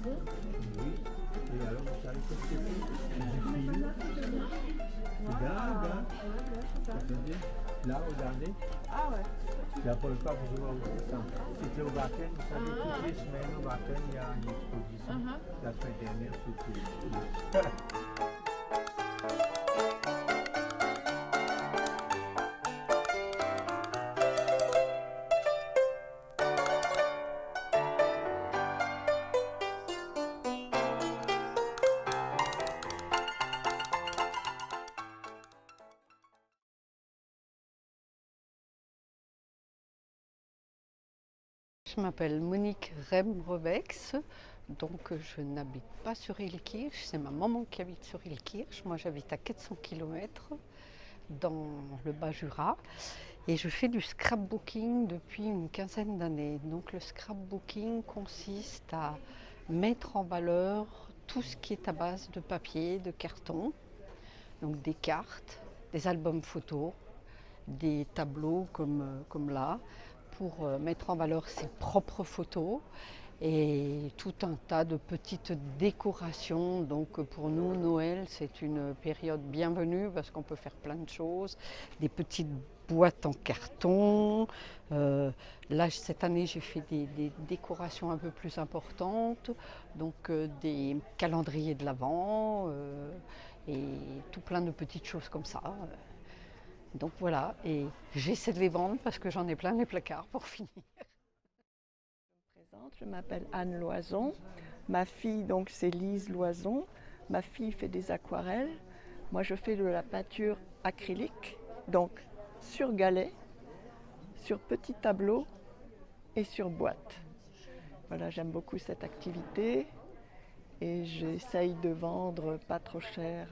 Oui. Et alors, vous savez ce que c'est? C'est du fil. Regarde. Ça veut dire, là, regardez. Ah ouais. C'est la première fois que je vois ça. C'était au Wacken, vous savez, toutes les semaines au Wacken, il y a une exposition. La semaine dernière, c'était. Je m'appelle Monique Rembrevex, donc je n'habite pas sur Illkirch, c'est ma maman qui habite sur Illkirch. Moi j'habite à 400 km dans le Bas-Jura et je fais du scrapbooking depuis une quinzaine d'années. Donc le scrapbooking consiste à mettre en valeur tout ce qui est à base de papier, de carton, donc des cartes, des albums photos, des tableaux comme là, pour mettre en valeur ses propres photos et tout un tas de petites décorations. Donc pour nous, Noël, c'est une période bienvenue parce qu'on peut faire plein de choses. Des petites boîtes en carton. Là, cette année, j'ai fait des décorations un peu plus importantes. Donc des calendriers de l'Avent et tout plein de petites choses comme ça. Donc voilà, et j'essaie de les vendre parce que j'en ai plein les placards pour finir. Je m'appelle Anne Loison. Ma fille, donc, c'est Lise Loison. Ma fille fait des aquarelles. Moi, je fais de la peinture acrylique, donc sur galet, sur petit tableau et sur boîte. Voilà, j'aime beaucoup cette activité et j'essaye de vendre pas trop cher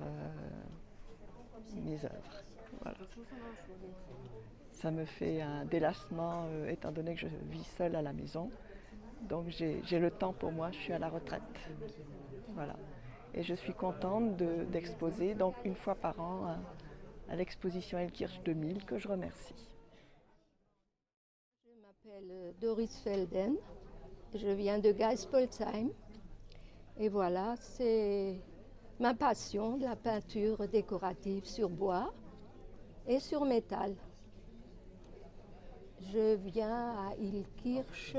mes œuvres. Voilà. Ça me fait un délassement étant donné que je vis seule à la maison. Donc j'ai le temps pour moi, je suis à la retraite. Voilà. Et je suis contente d'exposer donc une fois par an à l'exposition Illkirch 2000 que je remercie. Je m'appelle Doris Felden, je viens de Geispolsheim et voilà, c'est ma passion, la peinture décorative sur bois et sur métal. Je viens à Illkirch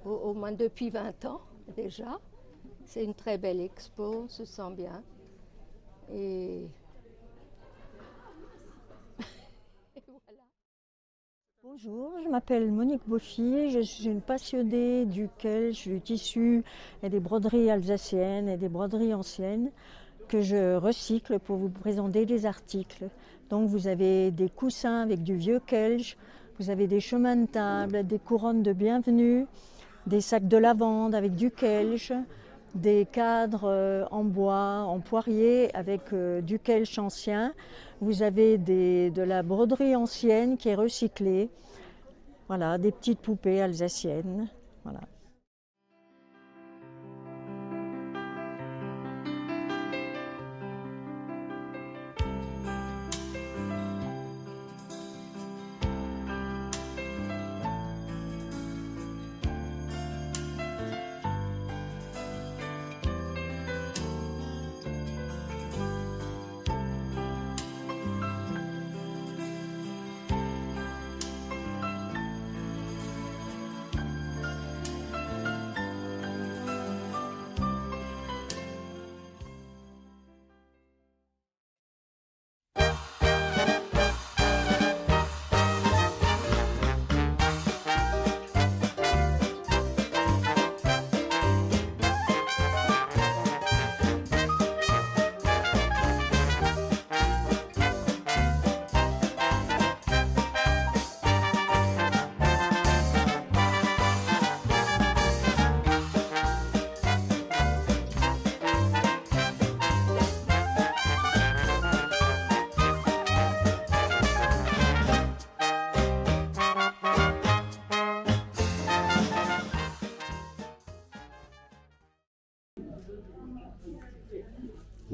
au moins depuis 20 ans déjà. C'est une très belle expo, on se sent bien. Et voilà. Bonjour, je m'appelle Monique Boffy, je suis une passionnée du kelch, du tissu et des broderies alsaciennes et des broderies anciennes que je recycle pour vous présenter des articles. Donc vous avez des coussins avec du vieux kelch, vous avez des chemins de table, des couronnes de bienvenue, des sacs de lavande avec du kelch, des cadres en bois, en poirier avec du kelch ancien. Vous avez de la broderie ancienne qui est recyclée. Voilà, des petites poupées alsaciennes. Voilà.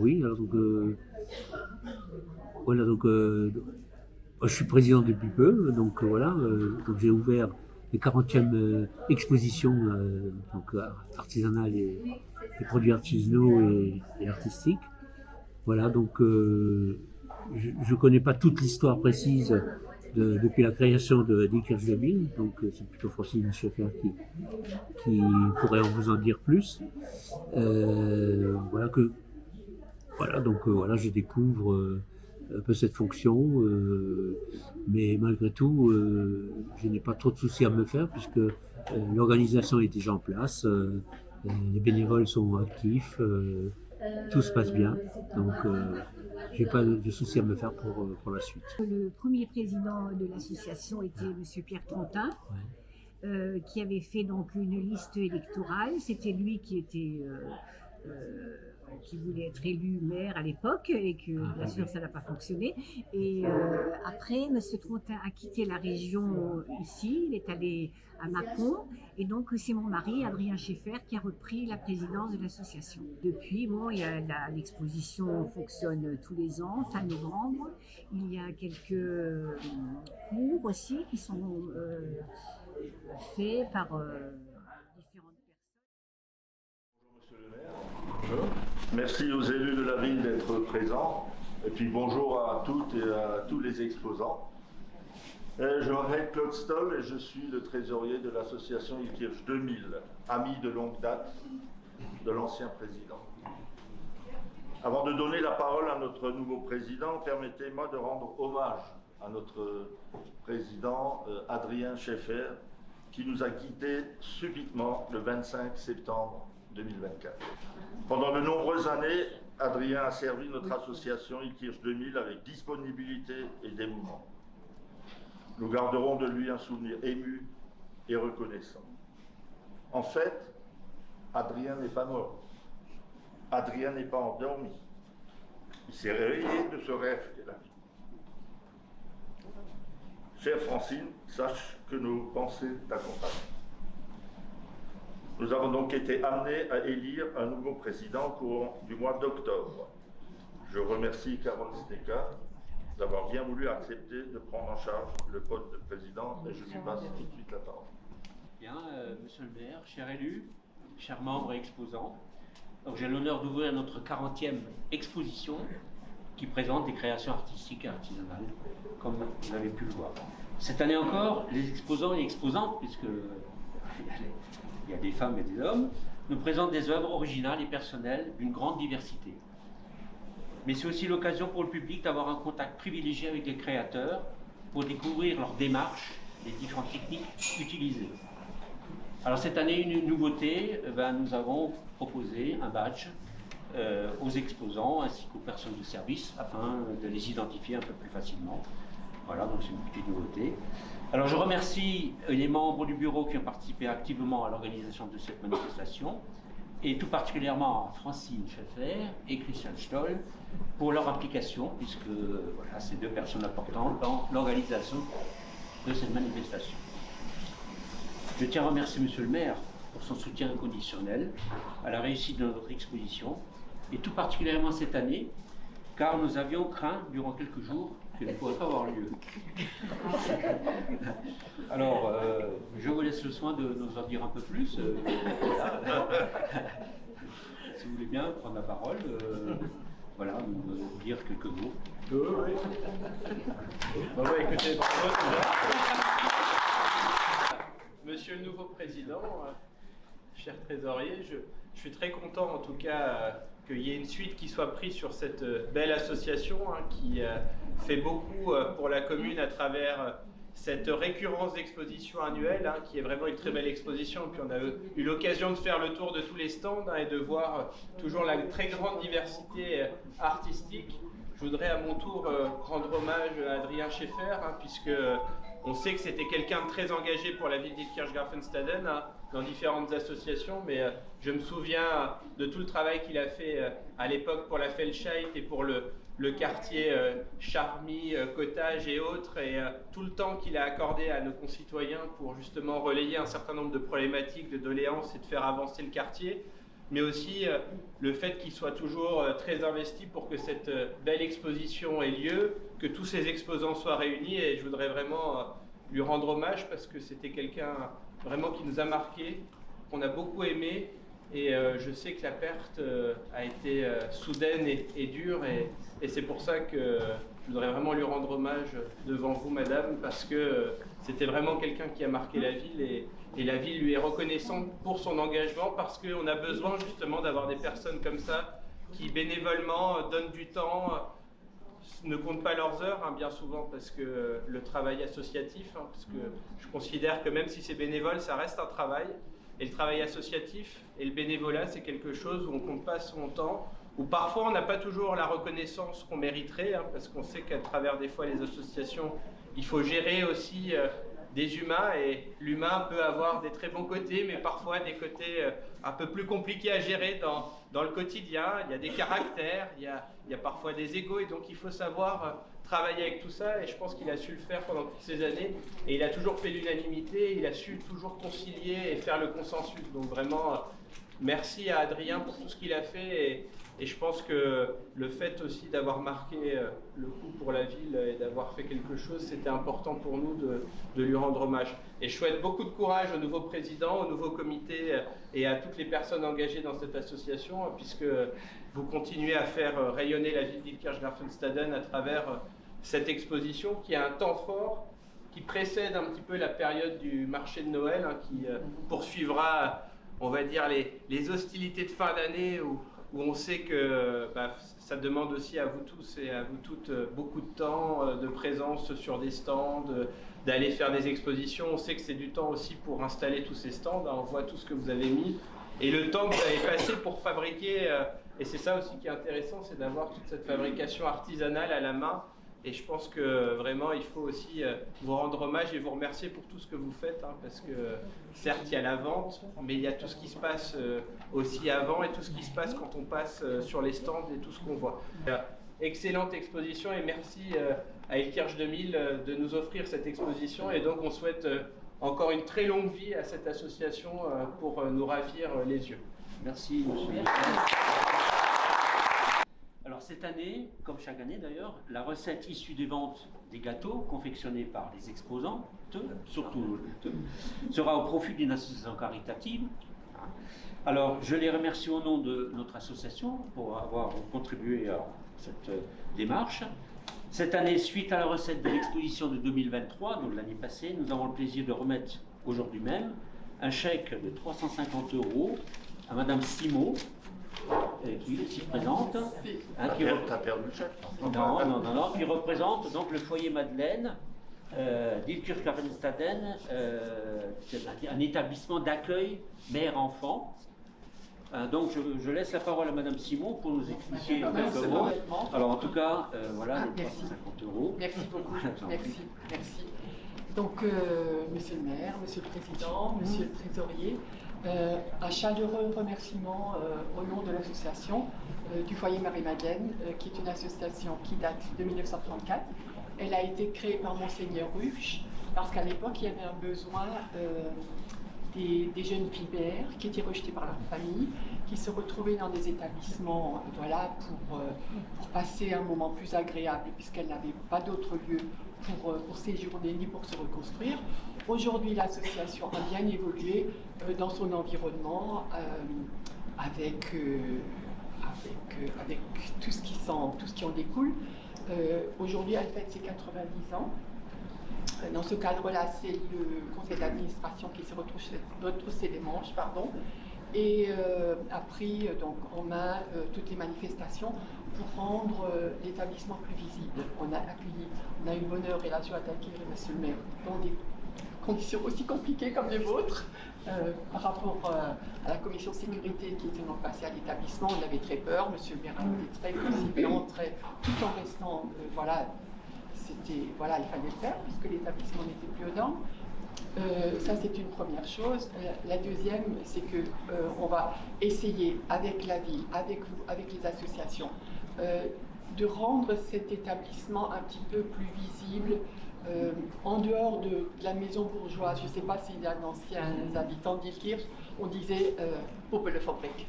Oui, alors donc, voilà, donc, je suis président depuis peu, donc voilà, donc j'ai ouvert les 40e expositions donc, artisanales et produits artisanaux et artistiques. Voilà, donc je ne connais pas toute l'histoire précise depuis la création d'Ilkirch 2000, donc c'est plutôt Francine Schaeffer qui pourrait vous en dire plus. Voilà, je découvre un peu cette fonction, mais malgré tout, je n'ai pas trop de soucis à me faire puisque l'organisation est déjà en place, les bénévoles sont actifs, tout se passe bien, donc j'ai pas de soucis à me faire pour la suite. Le premier président de l'association était M. Pierre Trontin, qui avait fait donc une liste électorale. C'était lui qui était qui voulait être élu maire à l'époque et que bien sûr ça n'a pas fonctionné. Et après, M. Trontin a quitté la région ici, il est allé à Mâcon et donc c'est mon mari, Adrien Schaeffer, qui a repris la présidence de l'association. Depuis, bon, l'exposition fonctionne tous les ans, fin novembre. Il y a quelques cours aussi qui sont faits par différentes personnes. Bonjour. Merci aux élus de la ville d'être présents. Et puis bonjour à toutes et à tous les exposants. Je m'appelle Claude Stoll et je suis le trésorier de l'association Ilkirch 2000, ami de longue date de l'ancien président. Avant de donner la parole à notre nouveau président, permettez-moi de rendre hommage à notre président Adrien Schaeffer, qui nous a quittés subitement le 25 septembre 2024. Pendant de nombreuses années, Adrien a servi notre association Ilkirch 2000 avec disponibilité et dévouement. Nous garderons de lui un souvenir ému et reconnaissant. En fait, Adrien n'est pas mort. Adrien n'est pas endormi. Il s'est réveillé de ce rêve qu'est la vie. Chère Francine, sache que nos pensées t'accompagnent. Nous avons donc été amenés à élire un nouveau président au cours du mois d'octobre. Je remercie Carole Steka d'avoir bien voulu accepter de prendre en charge le poste de président et je lui passe tout de suite la parole. Bien, monsieur le maire, cher élu, chers membres et exposants, j'ai l'honneur d'ouvrir notre 40e exposition qui présente des créations artistiques et artisanales, comme vous avez pu le voir. Cette année encore, les exposants et exposantes, puisque il y a des femmes et des hommes, nous présentent des œuvres originales et personnelles d'une grande diversité. Mais c'est aussi l'occasion pour le public d'avoir un contact privilégié avec les créateurs pour découvrir leur démarche, les différentes techniques utilisées. Alors cette année, une nouveauté, nous avons proposé un badge aux exposants ainsi qu'aux personnes de service afin de les identifier un peu plus facilement. Voilà, donc c'est une petite nouveauté. Alors je remercie les membres du bureau qui ont participé activement à l'organisation de cette manifestation et tout particulièrement Francine Schaeffer et Christian Stoll pour leur implication puisque voilà, c'est deux personnes importantes dans l'organisation de cette manifestation. Je tiens à remercier Monsieur le maire pour son soutien inconditionnel à la réussite de notre exposition et tout particulièrement cette année car nous avions craint durant quelques jours qu'elle ne pourrait pas avoir lieu. Alors, je vous laisse le soin de nous en dire un peu plus. Si vous voulez bien prendre la parole, voilà, nous dire quelques mots. Oui. Bon, écoutez, bravo. Monsieur le nouveau président, cher trésorier, je suis très content en tout cas qu'il y ait une suite qui soit prise sur cette belle association qui fait beaucoup pour la commune à travers cette récurrence d'exposition annuelle qui est vraiment une très belle exposition. Puis on a eu l'occasion de faire le tour de tous les stands et de voir toujours la très grande diversité artistique. Je voudrais à mon tour rendre hommage à Adrien Schaeffer puisque on sait que c'était quelqu'un de très engagé pour la ville d'Ilkirch-Graffenstaden dans différentes associations, mais je me souviens de tout le travail qu'il a fait à l'époque pour la Feldscheid et pour le quartier Charmy, Cottage et autres, et tout le temps qu'il a accordé à nos concitoyens pour justement relayer un certain nombre de problématiques, de doléances et de faire avancer le quartier, mais aussi le fait qu'il soit toujours très investi pour que cette belle exposition ait lieu, que tous ces exposants soient réunis, et je voudrais vraiment lui rendre hommage parce que c'était quelqu'un vraiment qui nous a marqué, qu'on a beaucoup aimé. Et je sais que la perte a été soudaine et dure, et c'est pour ça que je voudrais vraiment lui rendre hommage devant vous, madame, parce que c'était vraiment quelqu'un qui a marqué la ville, et la ville lui est reconnaissante pour son engagement, parce qu'on a besoin justement d'avoir des personnes comme ça qui bénévolement donnent du temps, ne comptent pas leurs heures, hein, bien souvent, parce que le travail associatif, hein, parce que je considère que même si c'est bénévole, ça reste un travail. Et le travail associatif et le bénévolat, c'est quelque chose où on compte pas son temps, où parfois on n'a pas toujours la reconnaissance qu'on mériterait, hein, parce qu'on sait qu'à travers des fois les associations, il faut gérer aussi des humains, et l'humain peut avoir des très bons côtés, mais parfois des côtés un peu plus compliqués à gérer dans le quotidien. Il y a des caractères, il y a parfois des égos, et donc il faut savoir travailler avec tout ça, et je pense qu'il a su le faire pendant toutes ces années, et il a toujours fait l'unanimité, il a su toujours concilier et faire le consensus. Donc vraiment, merci à Adrien pour tout ce qu'il a fait, et je pense que le fait aussi d'avoir marqué le coup pour la ville et d'avoir fait quelque chose, c'était important pour nous de lui rendre hommage. Et je souhaite beaucoup de courage au nouveau président, au nouveau comité et à toutes les personnes engagées dans cette association, puisque vous continuez à faire rayonner la ville d'Illkirch-Graffenstaden à travers cette exposition qui a un temps fort, qui précède un petit peu la période du marché de Noël, hein, qui poursuivra, on va dire, les hostilités de fin d'année, où on sait que ça demande aussi à vous tous et à vous toutes beaucoup de temps, de présence sur des stands, d'aller faire des expositions. On sait que c'est du temps aussi pour installer tous ces stands, hein, on voit tout ce que vous avez mis, et le temps que vous avez passé pour fabriquer, et c'est ça aussi qui est intéressant, c'est d'avoir toute cette fabrication artisanale à la main. Et je pense que vraiment, il faut aussi vous rendre hommage et vous remercier pour tout ce que vous faites, hein, parce que certes, il y a la vente, mais il y a tout ce qui se passe aussi avant, et tout ce qui se passe quand on passe sur les stands et tout ce qu'on voit. Excellente exposition, et merci à Illkirch 2000 de nous offrir cette exposition, et donc on souhaite encore une très longue vie à cette association pour nous ravir les yeux. Merci, monsieur. Alors cette année, comme chaque année d'ailleurs, la recette issue des ventes des gâteaux confectionnés par les exposants, surtout, sera au profit d'une association caritative. Alors je les remercie au nom de notre association pour avoir contribué à cette démarche. Cette année, suite à la recette de l'exposition de 2023, donc l'année passée, nous avons le plaisir de remettre aujourd'hui même un chèque de 350 € à Madame Simon, qui est ici présente. Hein, T'as perdu le chèque? Non, qui représente donc le foyer Madeleine d'Illkirch-Graffenstaden, un établissement d'accueil mère-enfant. Donc je laisse la parole à Madame Simon pour nous expliquer quelques mots. Alors en tout cas, voilà, les 350 €. Merci beaucoup, merci. Donc, Monsieur le maire, Monsieur le président, Monsieur le trésorier, un chaleureux remerciement au nom de l'association du foyer Marie-Madeleine, qui est une association qui date de 1934. Elle a été créée par Monseigneur Ruch, parce qu'à l'époque, il y avait un besoin des jeunes filles mères qui étaient rejetées par leur famille, qui se retrouvaient dans des établissements pour passer un moment plus agréable, puisqu'elles n'avaient pas d'autre lieu pour séjourner ni pour se reconstruire. Aujourd'hui, l'association a bien évolué dans son environnement avec tout ce qui en découle. Aujourd'hui, elle fête ses 90 ans. Dans ce cadre-là, c'est le conseil d'administration qui se retroussé les manches, et a pris donc en main toutes les manifestations pour rendre l'établissement plus visible. On a eu le bonheur et la joie d'accueillir Monsieur le maire dans des conditions aussi compliquées comme les vôtres. Par rapport à la commission sécurité qui était donc passée à l'établissement, on avait très peur. Monsieur le maire a été très conciliant, tout en restant, il fallait le faire puisque l'établissement n'était plus aux normes. Ça, c'est une première chose. La deuxième, c'est que on va essayer avec la ville, avec vous, avec les associations, de rendre cet établissement un petit peu plus visible, en dehors de la maison bourgeoise. Je ne sais pas s'il y a d'anciens habitants d'Illkirch, on disait Popelefabrik.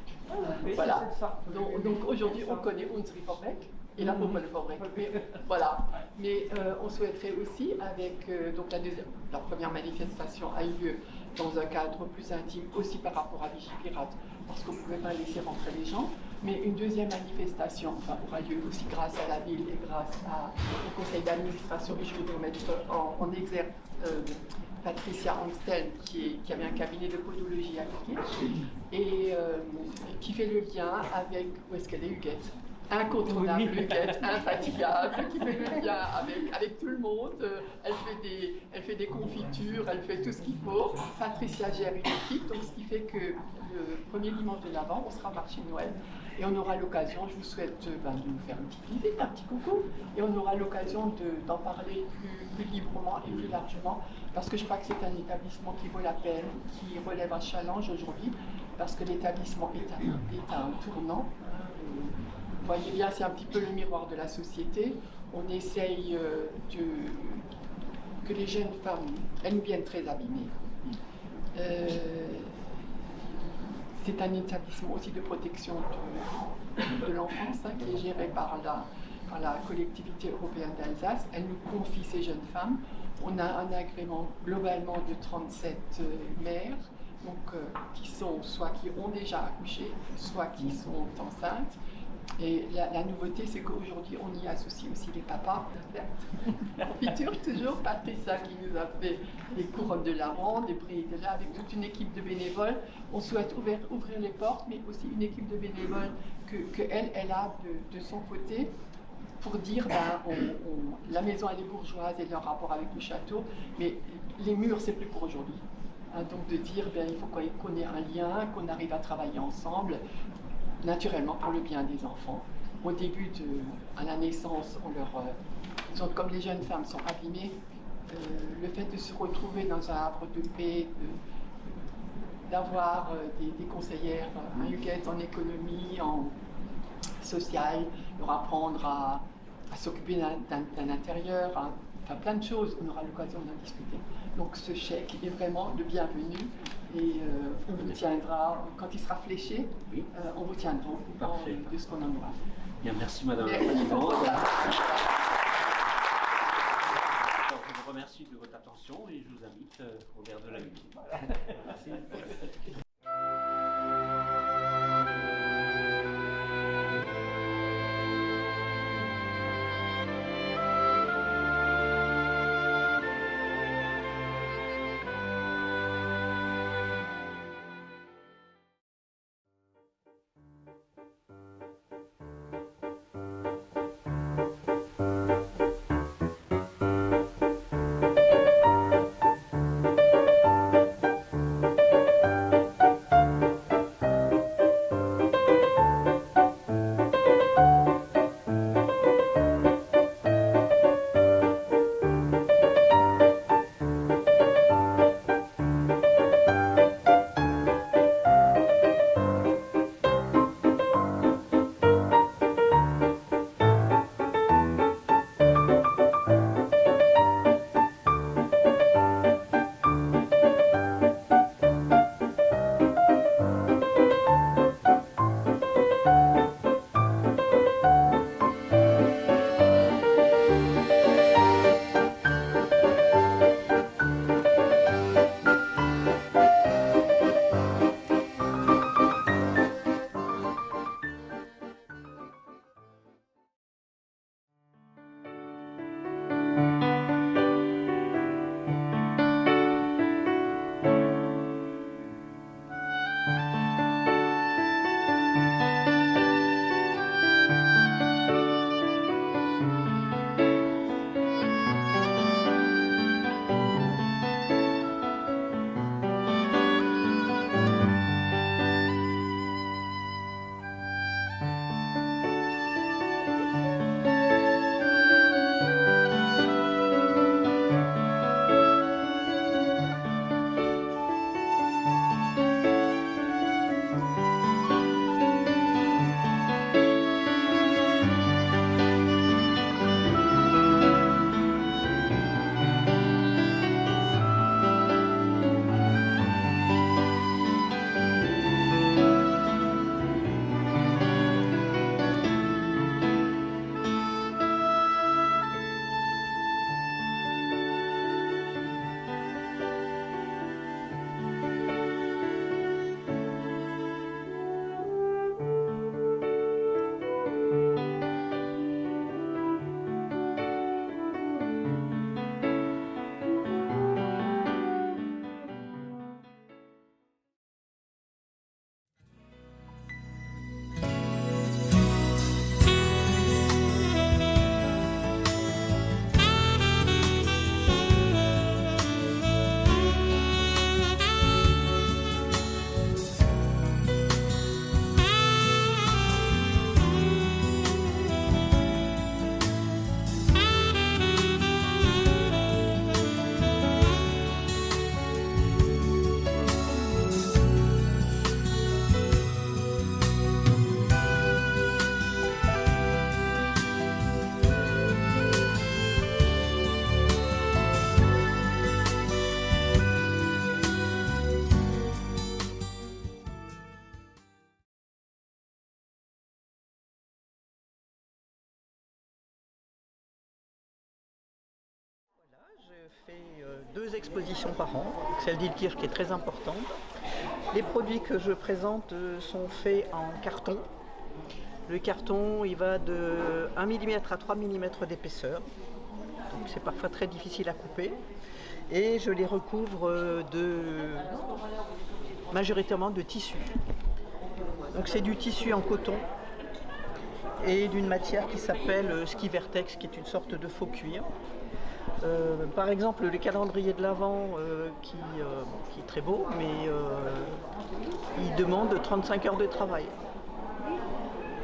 Voilà. Donc aujourd'hui, on connaît Unsere Fabrik. Et la pauvre, elle va break. Mais voilà. Mais on souhaiterait aussi, avec donc la première manifestation a eu lieu dans un cadre plus intime, aussi par rapport à Vigipirate, parce qu'on ne pouvait pas laisser rentrer les gens. Mais une deuxième manifestation aura lieu aussi grâce à la ville et grâce au conseil d'administration. Et je voudrais mettre en exergue Patricia Angstel, qui avait un cabinet de podologie à Liège, et qui fait le lien avec, où est-ce qu'elle est, Huguette, incontournable, Huguette, infatigable, qui fait le lien avec tout le monde. Elle fait des confitures, elle fait tout ce qu'il faut. Patricia gère une équipe, donc ce qui fait que le premier dimanche de l'Avent, on sera au marché de Noël. Et on aura l'occasion, je vous souhaite de nous faire une petite visite, un petit coucou, et on aura l'occasion d'en parler plus librement et plus largement, parce que je crois que c'est un établissement qui vaut la peine, qui relève un challenge aujourd'hui, parce que l'établissement est à un tournant. Vous voyez bien, c'est un petit peu le miroir de la société. On essaye que les jeunes femmes, elles nous viennent très abîmées. C'est un établissement aussi de protection de l'enfance qui est géré par la collectivité européenne d'Alsace. Elle nous confie ces jeunes femmes. On a un agrément globalement de 37 mères, donc, soit qui ont déjà accouché, soit qui sont enceintes. Et la nouveauté, c'est qu'aujourd'hui, on y associe aussi les papas. Confiture, toujours, Patricia qui nous a fait les couronnes de lavande, les prix de là, avec toute une équipe de bénévoles. On souhaite ouvrir les portes, mais aussi une équipe de bénévoles qu'elle a de son côté pour dire, la maison, elle est bourgeoise et leur rapport avec le château, mais les murs, c'est plus pour aujourd'hui. Donc de dire, il faut qu'on ait un lien, qu'on arrive à travailler ensemble, naturellement pour le bien des enfants. Au début, à la naissance, comme les jeunes femmes sont abîmées, le fait de se retrouver dans un havre de paix, d'avoir des conseillères, un Huguette en économie, en social, leur apprendre à s'occuper d'un intérieur, plein de choses, on aura l'occasion d'en discuter. Donc ce chèque est vraiment le bienvenu et on vous tiendra, quand il sera fléché, on vous tiendra au courant de ce qu'on en aura. Bien, merci Madame la Présidente. Je vous remercie de votre attention et je vous invite au verre de la nuit. Merci. fais 2 expositions par an, celle d'Ilkirch qui est très importante. Les produits que je présente sont faits en carton. Le carton, il va de 1 mm à 3 mm d'épaisseur, donc c'est parfois très difficile à couper. Et je les recouvre majoritairement de tissu. Donc c'est du tissu en coton et d'une matière qui s'appelle Ski Vertex, qui est une sorte de faux cuir. Par exemple, le calendrier de l'Avent, qui est très beau, mais il demande 35 heures de travail.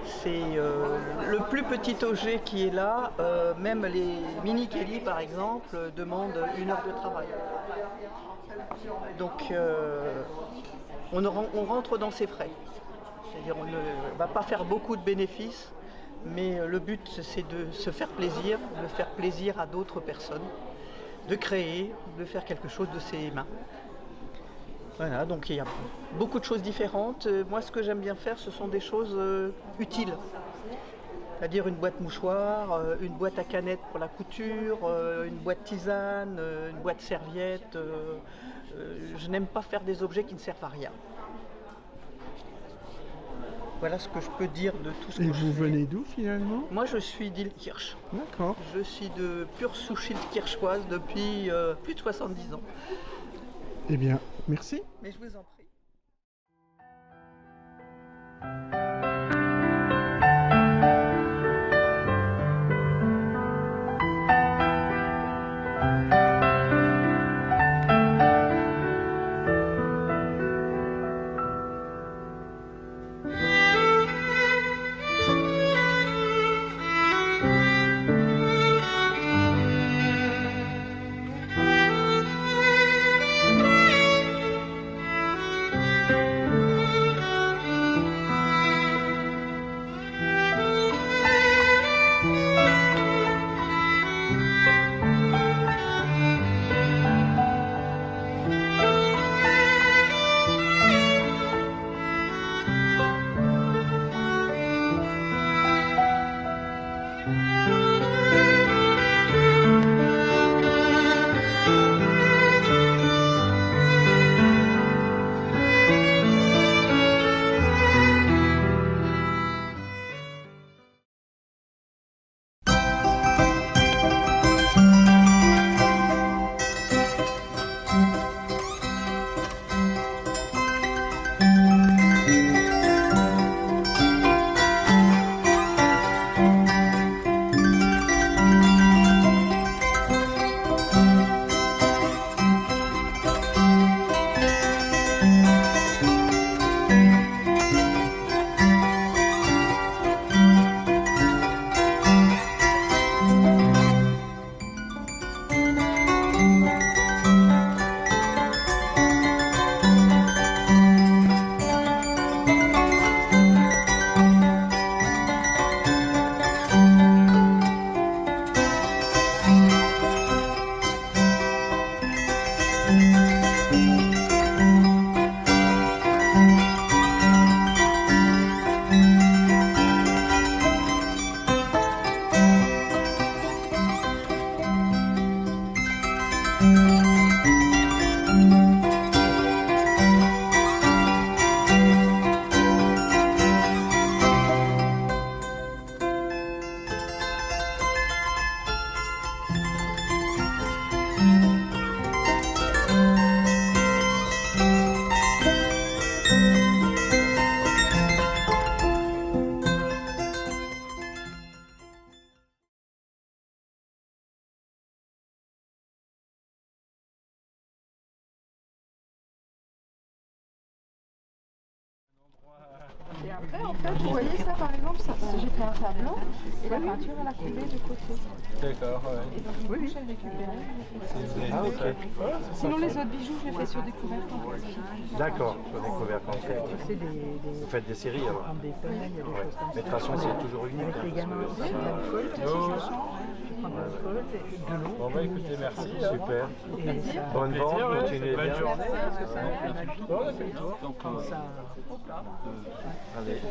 C'est le plus petit objet qui est là, même les mini Kelly par exemple, demandent 1 heure de travail. Donc on rentre dans ses frais. C'est-à-dire on ne va pas faire beaucoup de bénéfices, mais le but c'est de se faire plaisir, de faire plaisir à d'autres personnes, de créer, de faire quelque chose de ses mains. Voilà, donc il y a beaucoup de choses différentes. Moi, ce que j'aime bien faire, ce sont des choses utiles. C'est-à-dire une boîte mouchoir, une boîte à canettes pour la couture, une boîte tisane, une boîte serviette. Je n'aime pas faire des objets qui ne servent à rien. Voilà ce que je peux dire de tout ce que je fais. Et vous venez d'où finalement? Moi, je suis d'Ilkirch. D'accord. Je suis de pure souche ilkirchoise depuis plus de 70 ans. Eh bien, merci. Mais je vous en prie. Et après, en fait, vous voyez ça par exemple, j'ai fait un tableau et la peinture elle a coulé de côté. D'accord, ouais. Et donc oui, j'ai récupéré. Ah, ok. Sinon les autres bijoux, je les fais sur des couvercles en plastique. D'accord, sur des couvercles en plastique. Vous faites des séries alors? En détail, il y a des choses comme Mais de toute façon, c'est toujours unique. Avec les gamins aussi, de l'alcool, je prends de l'alcool, de l'eau. Bon bah écoutez, merci. Super. Et ça, Bonne vente, continuez bien. parce que ça, on a le tour. Bon, on a fait le tour. Donc, Quand ça... allez.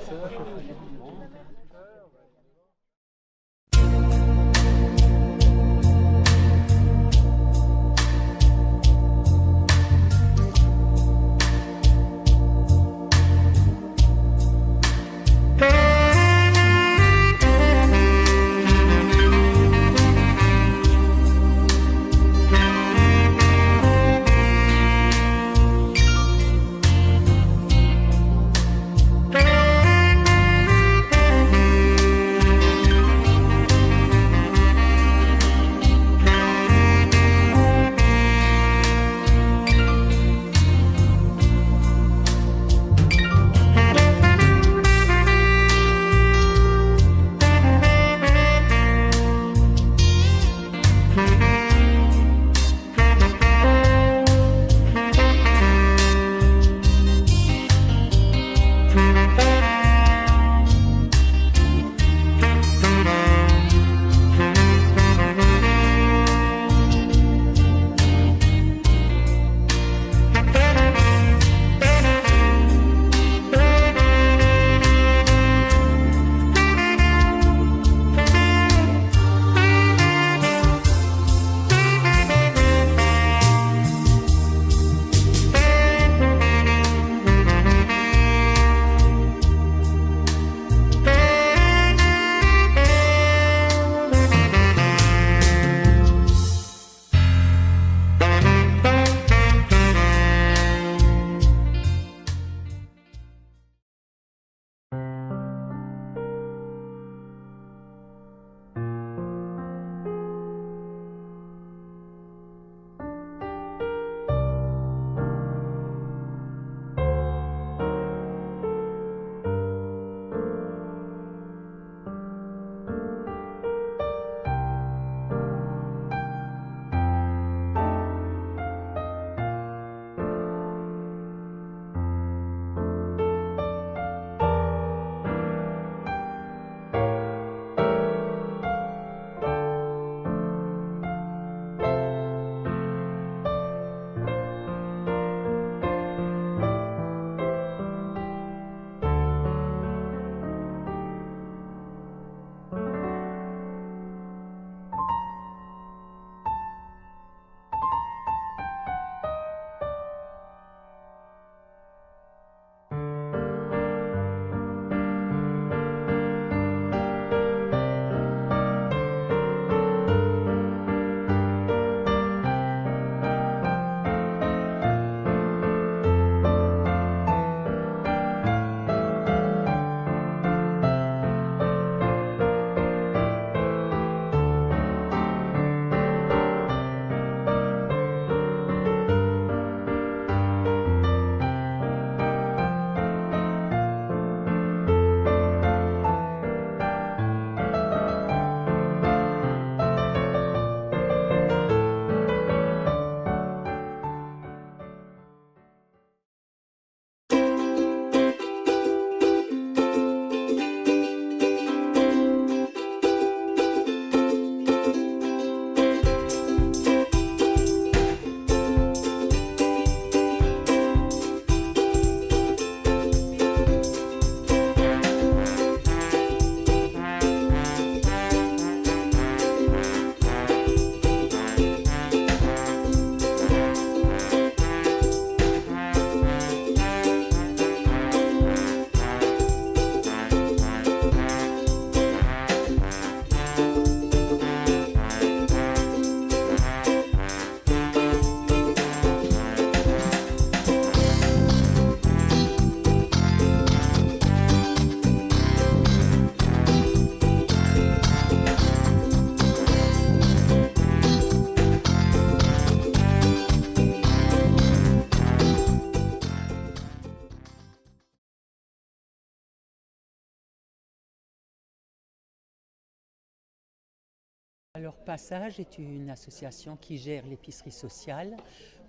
Alors Passage est une association qui gère l'épicerie sociale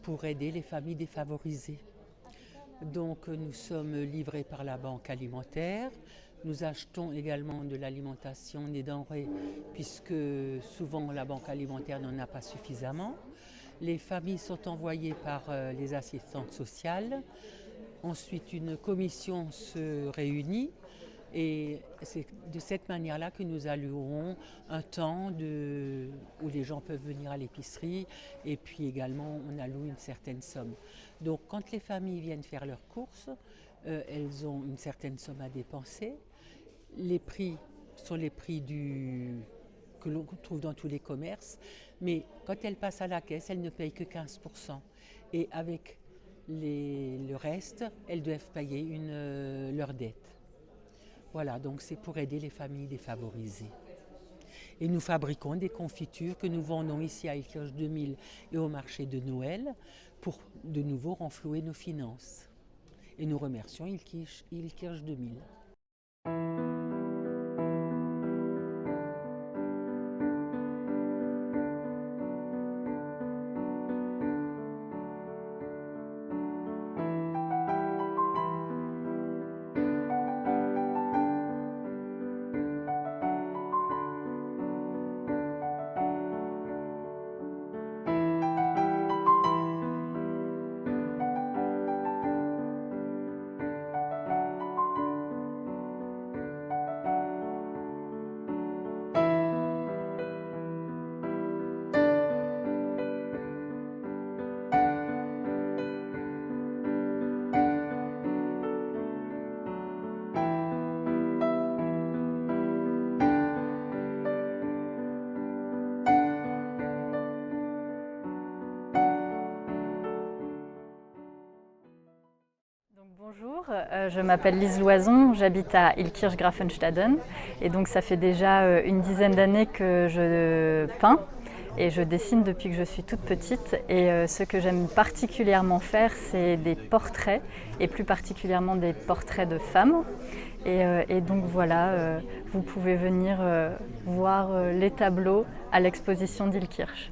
pour aider les familles défavorisées. Donc nous sommes livrés par la banque alimentaire. Nous achetons également de l'alimentation, des denrées, puisque souvent la banque alimentaire n'en a pas suffisamment. Les familles sont envoyées par les assistantes sociales. Ensuite, une commission se réunit et c'est de cette manière-là que nous allouerons un temps où les gens peuvent venir à l'épicerie et puis également on alloue une certaine somme. Donc quand les familles viennent faire leurs courses, elles ont une certaine somme à dépenser. Les prix sont les prix que l'on trouve dans tous les commerces, mais quand elles passent à la caisse, elles ne payent que 15%. Et avec le reste, elles doivent payer leur dette. Voilà, donc c'est pour aider les familles défavorisées. Et nous fabriquons des confitures que nous vendons ici à Ilkirch 2000 et au marché de Noël pour de nouveau renflouer nos finances. Et nous remercions Ilkirch 2000. Bonjour, je m'appelle Lise Loison, j'habite à Ilkirch-Grafenstaden et donc ça fait déjà une dizaine d'années que je peins et je dessine depuis que je suis toute petite et ce que j'aime particulièrement faire c'est des portraits et plus particulièrement des portraits de femmes et donc voilà, vous pouvez venir voir les tableaux à l'exposition d'Ilkirch.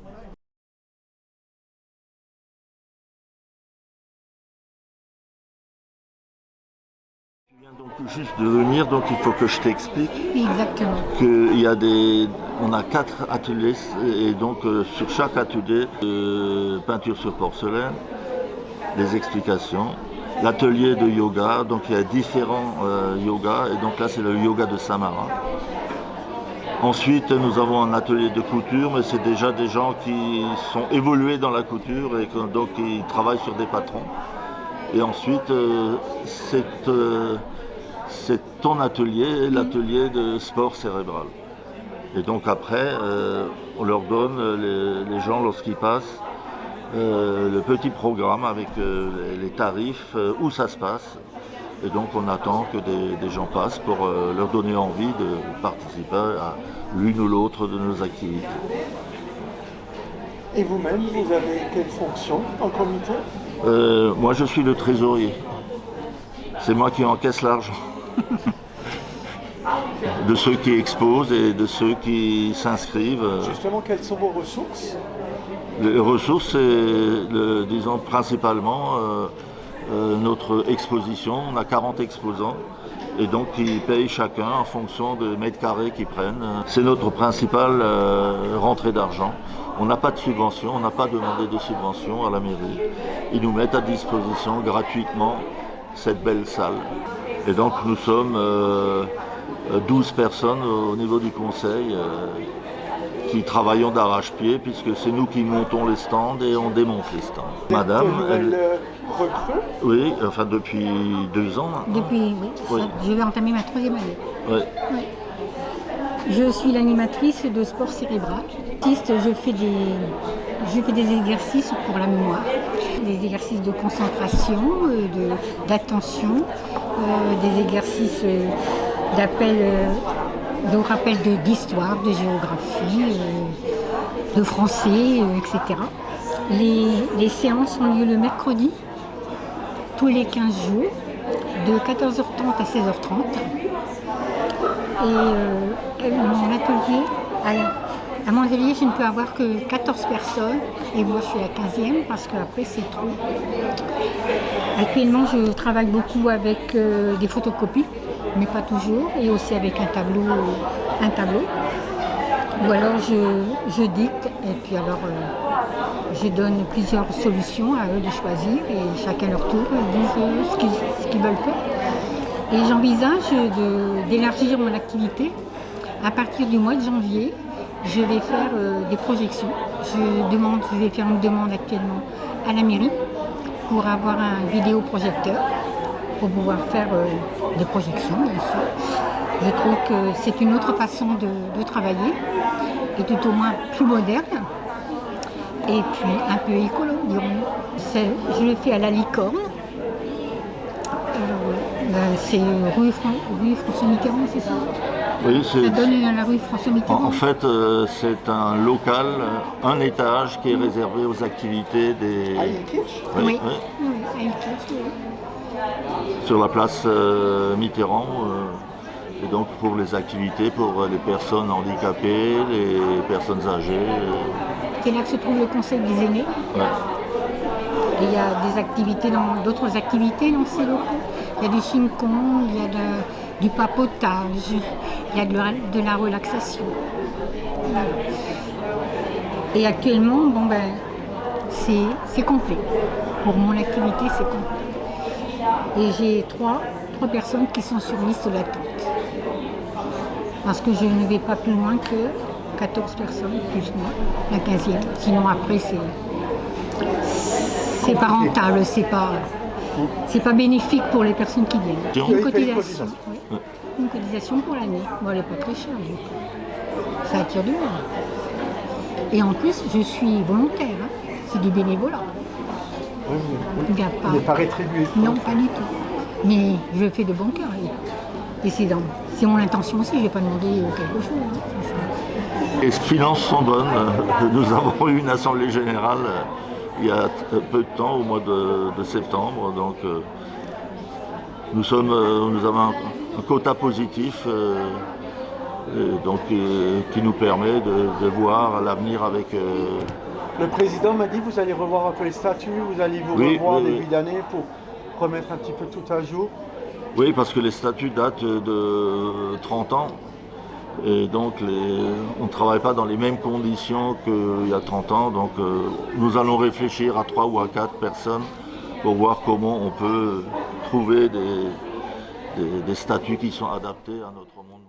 Donc juste de venir, donc il faut que je t'explique. Exactement. Qu'il y a on a 4 ateliers et donc sur chaque atelier, peinture sur porcelaine, des explications, l'atelier de yoga, donc il y a différents yogas et donc là c'est le yoga de Samara. Ensuite nous avons un atelier de couture, mais c'est déjà des gens qui sont évolués dans la couture et donc qui travaillent sur des patrons. Et ensuite c'est ton atelier, l'atelier de sport cérébral. Et donc après, on leur donne, les gens lorsqu'ils passent, le petit programme avec les tarifs, où ça se passe. Et donc on attend que des gens passent pour leur donner envie de participer à l'une ou l'autre de nos activités. Et vous-même, vous avez quelle fonction en comité ? Moi je suis le trésorier. C'est moi qui encaisse l'argent. De ceux qui exposent et de ceux qui s'inscrivent. Justement, quelles sont vos ressources ? Les ressources, c'est, disons, principalement notre exposition. On a 40 exposants et donc ils payent chacun en fonction des mètres carrés qu'ils prennent. C'est notre principale rentrée d'argent. On n'a pas de subvention, on n'a pas demandé de subvention à la mairie. Ils nous mettent à disposition gratuitement cette belle salle. Et donc nous sommes 12 personnes au niveau du conseil qui travaillons d'arrache-pied puisque c'est nous qui montons les stands et on démonte les stands. Madame, recrue ? Oui, enfin depuis 2 ans. Depuis, oui. Je vais entamer ma 3e année. Oui. Oui. Je suis l'animatrice de sport cérébral. Je fais des exercices pour la mémoire, des exercices de concentration, d'attention, des exercices de rappel d'histoire, de géographie, de français, etc. Les séances ont lieu le mercredi, tous les 15 jours, de 14h30 à 16h30. Et mon atelier À mon atelier, je ne peux avoir que 14 personnes et moi je suis la 15e parce qu'après c'est trop. Actuellement, je travaille beaucoup avec des photocopies, mais pas toujours, et aussi avec un tableau. Ou alors je dicte et puis alors je donne plusieurs solutions à eux de choisir et chacun leur tour disent ce qu'ils veulent faire. Et j'envisage d'élargir mon activité. À partir du mois de janvier, je vais faire des projections. Je vais faire une demande actuellement à la mairie pour avoir un vidéoprojecteur pour pouvoir faire des projections, bien sûr. Je trouve que c'est une autre façon de travailler et tout au moins plus moderne et puis un peu écolo, dirons-nous. Je le fais à la Licorne. C'est rue François Mitterrand, c'est ça? Oui, ça donne à la rue François Mitterrand. En fait, c'est un local, un étage qui est réservé aux activités des... À Ilkirch? Oui, à Ilkirch, oui. Sur la place Mitterrand. Et donc pour les activités pour les personnes handicapées, les personnes âgées. C'est là que se trouve le conseil des aînés. Ouais. Et il y a des activités d'autres activités dans ces locaux. Il y a du chine-con, il y a du papotage, il y a de la relaxation. Voilà. Et actuellement, c'est complet. Pour mon activité, c'est complet. Et j'ai trois personnes qui sont sur liste d'attente. Parce que je ne vais pas plus loin que 14 personnes, plus moi, la 15e. Sinon après, c'est pas rentable, c'est pas bénéfique pour les personnes qui viennent. Une cotisation. Oui. Une cotisation pour l'année. Bon, elle n'est pas très chère, du coup. Ça attire du monde. Et en plus, je suis volontaire. Hein. C'est du bénévolat. Oui, il n'est pas rétribué. Non, pas du tout. Mais je le fais de bon cœur. Et c'est mon intention aussi, je ne vais pas demander quelque chose. Hein. Les finances sont bonnes. Nous avons eu une assemblée générale il y a peu de temps, au mois de septembre. Donc nous avons un quota positif qui nous permet de voir l'avenir avec... Le président m'a dit que vous allez revoir un peu les statuts, vous allez vous revoir début d'année pour remettre un petit peu tout à jour. Oui, parce que les statuts datent de 30 ans. Et donc, on ne travaille pas dans les mêmes conditions qu'il y a 30 ans. Donc, nous allons réfléchir à 3 ou à 4 personnes pour voir comment on peut trouver des statuts qui sont adaptés à notre monde.